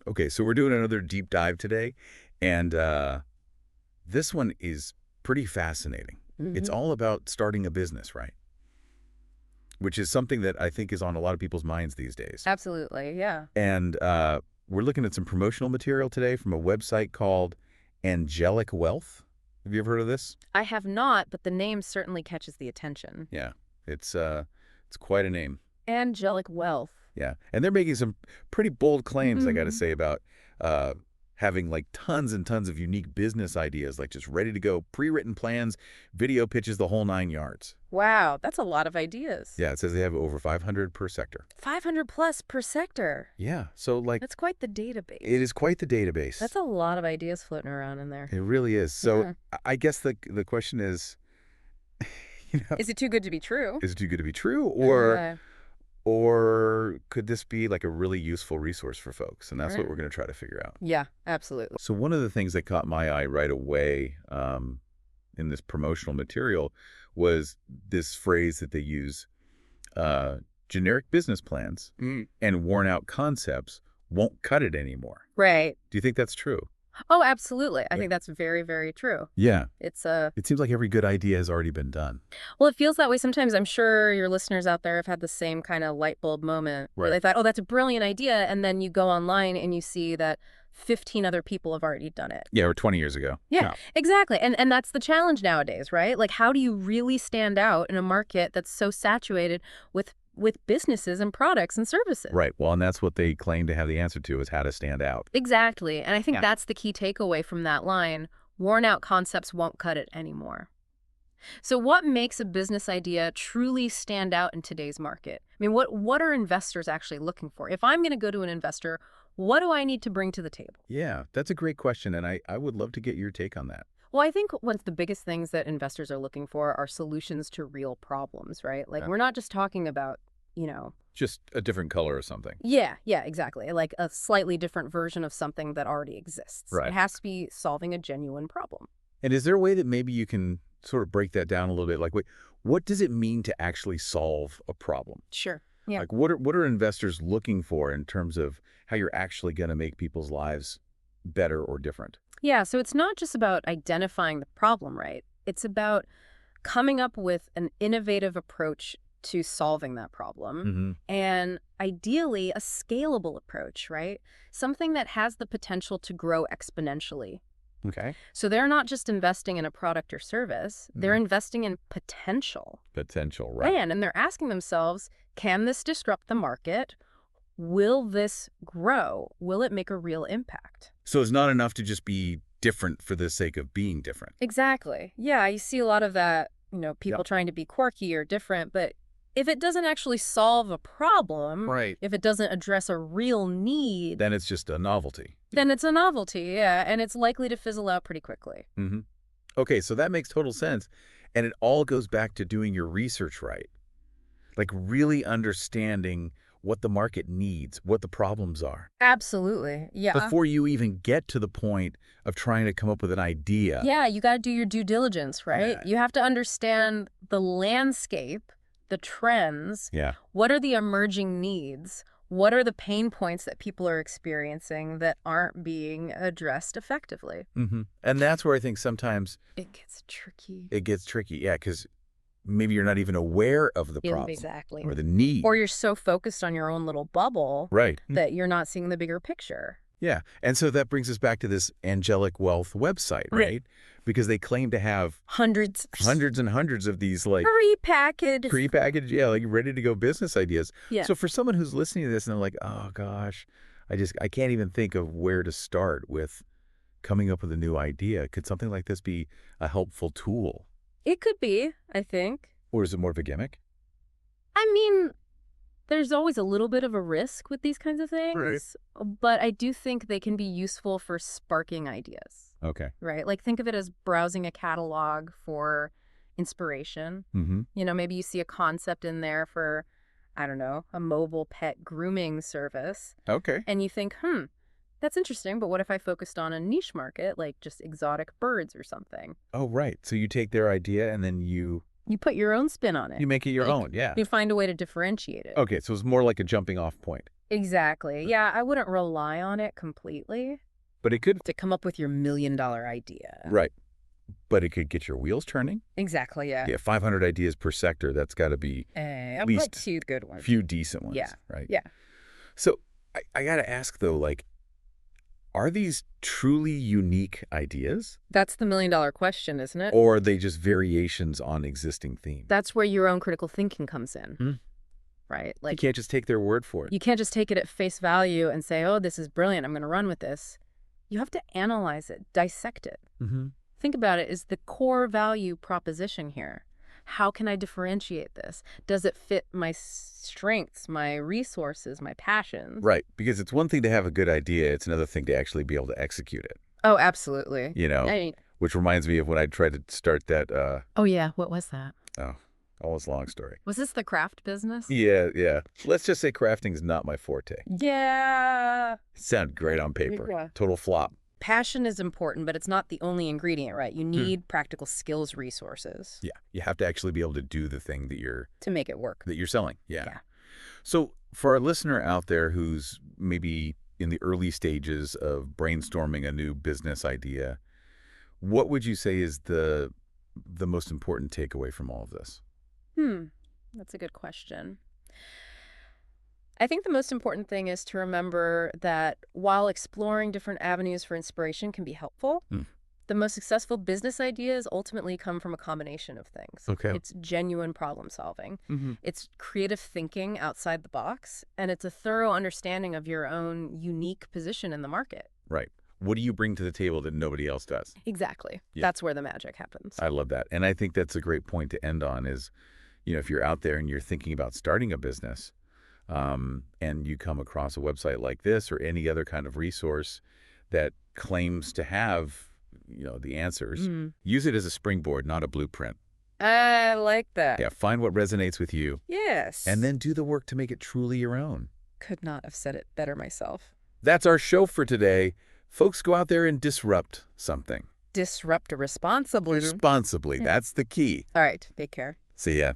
Okay, so we're doing another deep dive today, and this one is pretty fascinating. It's Hmm. all about starting a business, right? Which is something that I think is on a lot of people's minds these days. Absolutely, yeah. And we're looking at some promotional material today from a website called Angelic Wealth. Have you ever heard of this? I have not, but the name certainly catches the attention. Yeah, it's quite a name. Angelic wealth. Yeah, and they're making some pretty bold claims, I got to Mhm. say, about uh, having like tons and tons of unique business ideas, like just ready to go, pre-written plans, video pitches, the whole 9 yards. Wow, that's a lot of ideas. Yeah, it says they have over 500 per sector. 500 plus per sector. Yeah, so like That's quite the it database. is quite the database. That's a lot of ideas floating around in there. It really is. So Yeah. I guess the question is, Is it too good to be true? is it too good to be true, Uh, or could this be like a really useful resource for folks? And that's what right. we're going to try to figure out. Yeah, absolutely. So one of the things that caught my eye right away in this promotional material was this phrase that they use, uh, generic business plans and worn out concepts won't cut it anymore. Right. Do you think that's true? Oh, absolutely. I Like, think that's very, very true. yeah. It's It seems like every good idea has already been done. well, it feels that way sometimes. I'm sure your listeners out there have had the same kind of light bulb moment where Right. they thought, oh, that's a brilliant idea. And then you go online and you see that 15 other people have already done it. Yeah, or 20 years ago. Yeah, exactly. And that's the challenge nowadays, right? Like, how do you really stand out in a market that's so saturated with businesses and products and services? Right. Well, and that's what they claim to have the answer to, is how to stand out. Exactly. And I think Yeah. that's the key takeaway from that line. Worn out concepts won't cut it anymore. So what makes a business idea truly stand out in today's market? I mean, what are investors actually looking for? If I'm going to go to an investor, what do I need to bring to the table? Yeah, that's a great question, and I would love to get your take on that. Well, I think one of the biggest things that investors are looking for are solutions to real problems, right? Like, Yeah. we're not just talking about, Just a different color or something. yeah, exactly. Like a slightly different version of something that already exists. Right. It has to be solving a genuine problem. And is there a way that maybe you can sort of break that down a little bit? Like, wait, what does it mean to actually solve a problem? Sure. Yeah. Like, what are investors looking for in terms of how you're actually going to make people's lives better or different? Yeah, so it's not just about identifying the problem, right? It's about coming up with an innovative approach to solving that problem, Mm-hmm. and ideally a scalable approach, right? Something that has the potential to grow exponentially. Okay. So they're not just investing in a product or service, they're investing in potential. Potential, right? And they're asking themselves, can this disrupt the market? Will this grow? Will it make a real impact? So it's not enough to just be different for the sake of being different. Exactly. Yeah, you see a lot of that, people Yep. trying to be quirky or different, but if it doesn't actually solve a problem, Right. if it doesn't address a real need, Then it's just a novelty. then it's a novelty, yeah, and it's likely to fizzle out pretty quickly. Mm-hmm. Okay, so that makes total sense. And it all goes back to doing your research right. Like really understanding what the market needs, what the problems are, Absolutely. Yeah. before you even get to the point of trying to come up with an idea. Yeah, you got to do your due diligence, right? Yeah. You have to understand the landscape, the trends, Yeah. what are the emerging needs, what are the pain points that people are experiencing that aren't being addressed effectively. Mm-hmm. And that's where I think sometimes It gets tricky. it gets tricky. Yeah, because maybe you're not even aware of the problem Exactly. or the need. Or you're so focused on your own little bubble Right. that you're not seeing the bigger picture. Yeah. And so that brings us back to this Angelic Wealth website, Right. right? Because they claim to have Hundreds hundreds and hundreds of these like prepackaged. prepackaged, yeah, like ready to go business ideas. Yeah. So for someone who's listening to this and they're like, oh gosh, I can't even think of where to start with coming up with a new idea. Could something like this be a helpful tool? It could be, I think. Or is it more of a gimmick? I mean, there's always a little bit of a risk with these kinds of things, but I do think they can be useful for sparking ideas, Okay. right? Like, think of it as browsing a catalog for inspiration. Mm-hmm. Maybe you see a concept in there for, I don't know, a mobile pet grooming service, Okay. and you think, that's interesting, but what if I focused on a niche market, like just exotic birds or something? Oh, right. So you take their idea and then you You put your own spin on it. make it your Like, own. Yeah. You find a way to differentiate it. Okay. So it's more like a jumping off point. Exactly. Yeah, I wouldn't rely on it completely But it could, to come up with your $1,000,000 idea. right. But it could get your wheels turning. Exactly, yeah. Yeah, 500 ideas per sector. That's got to be I'd at like least 2 good ones. a few decent ones, Yeah. right? Yeah. So I got to ask, though, like, are these truly unique ideas? That's the $1,000,000 question, isn't it? Or are they just variations on existing themes? That's where your own critical thinking comes in, Hmm. right? You Like, can't just take their word for it. you can't just take it at face value and say, oh, this is brilliant, I'm going to run with this. You have to analyze it, dissect it. Mm-hmm. Think about it. Is the core value proposition here? How can I differentiate this? Does it fit my strengths, my resources, my passions? Right, because it's one thing to have a good idea. It's another thing to actually be able to execute it, Oh, absolutely. you know, I mean, which reminds me of when I tried to start that, oh, yeah. What was that? almost long story. Was this the craft business? Yeah. Let's just say crafting's not my forte. Yeah. It sounded great on paper. Yeah. Total flop. Passion is important, but it's not the only ingredient, right? You need practical skills resources Yeah, you have to actually be able to do the thing that you're to make it work. selling. Yeah. Yeah. So for our listener out there who's maybe in the early stages of brainstorming a new business idea, what would you say is the most important takeaway from all of this? That's a good question. I think the most important thing is to remember that while exploring different avenues for inspiration can be helpful, the most successful business ideas ultimately come from a combination of things. Okay. It's genuine problem solving. Mm-hmm. It's creative thinking outside the box, and it's a thorough understanding of your own unique position in the market. Right. What do you bring to the table that nobody else does? Exactly. Yeah. That's where the magic happens. I love that. And I think that's a great point to end on is, if you're out there and you're thinking about starting a business, and you come across a website like this or any other kind of resource that claims to have, the answers, use it as a springboard, not a blueprint. I like that. Yeah, find what resonates with you. Yes. And then do the work to make it truly your own. Could not have said it better myself. That's our show for today. Folks, go out there and disrupt something. Disrupt responsibly. Responsibly. That's the key. All right. Take care. See ya.